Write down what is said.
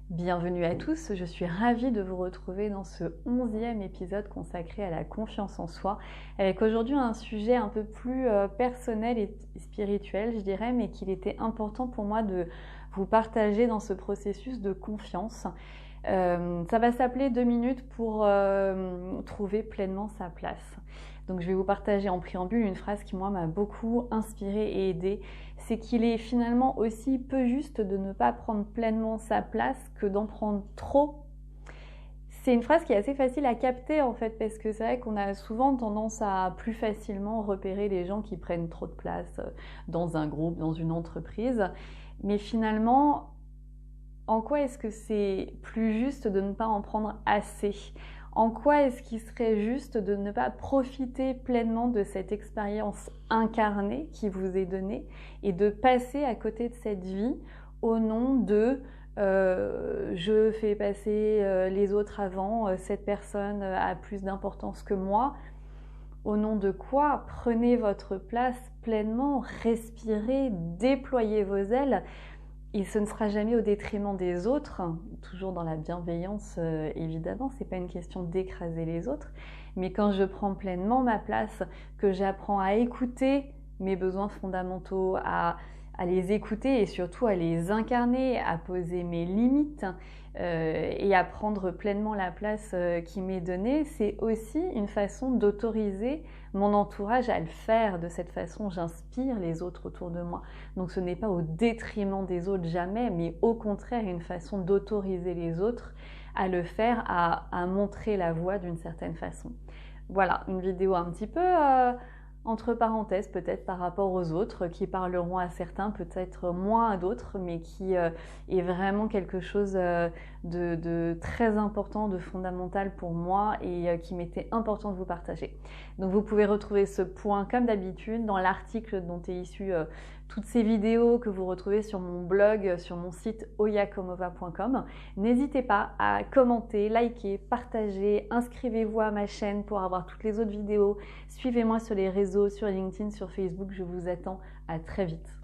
Bienvenue à tous, je suis ravie de vous retrouver dans ce 11e épisode consacré à la confiance en soi, avec aujourd'hui un sujet un peu plus personnel et spirituel, je dirais, mais qu'il était important pour moi de vous partager dans ce processus de confiance. Ça va s'appeler 2 minutes pour trouver pleinement sa place. Donc je vais vous partager en préambule une phrase qui moi m'a beaucoup inspirée et aidée. C'est qu'il est finalement aussi peu juste de ne pas prendre pleinement sa place que d'en prendre trop. C'est une phrase qui est assez facile à capter en fait, parce que c'est vrai qu'on a souvent tendance à plus facilement repérer les gens qui prennent trop de place dans un groupe, dans une entreprise. Mais finalement, en quoi est-ce que c'est plus juste de ne pas en prendre assez ? En quoi est-ce qu'il serait juste de ne pas profiter pleinement de cette expérience incarnée qui vous est donnée et de passer à côté de cette vie au nom de je fais passer les autres avant, cette personne a plus d'importance que moi. Au nom de quoi prenez votre place pleinement, respirez, déployez vos ailes. Et ce ne sera jamais au détriment des autres, toujours dans la bienveillance évidemment, c'est pas une question d'écraser les autres, mais quand je prends pleinement ma place, que j'apprends à écouter mes besoins fondamentaux, à les écouter et surtout à les incarner, à poser mes limites et à prendre pleinement la place qui m'est donnée, c'est aussi une façon d'autoriser mon entourage à le faire. De cette façon, j'inspire les autres autour de moi. Donc ce n'est pas au détriment des autres, jamais, mais au contraire une façon d'autoriser les autres à le faire, à montrer la voie d'une certaine façon. Voilà, une vidéo un petit peu entre parenthèses peut-être par rapport aux autres, qui parleront à certains, peut-être moins à d'autres, mais qui est vraiment quelque chose de très important, de fondamental pour moi et qui m'était important de vous partager. Donc vous pouvez retrouver ce point comme d'habitude dans l'article dont est issue toutes ces vidéos que vous retrouvez sur mon blog, sur mon site oyakomova.com. N'hésitez pas à commenter, liker, partager, inscrivez-vous à ma chaîne pour avoir toutes les autres vidéos. Suivez-moi sur les réseaux, sur LinkedIn, sur Facebook, je vous attends. À très vite.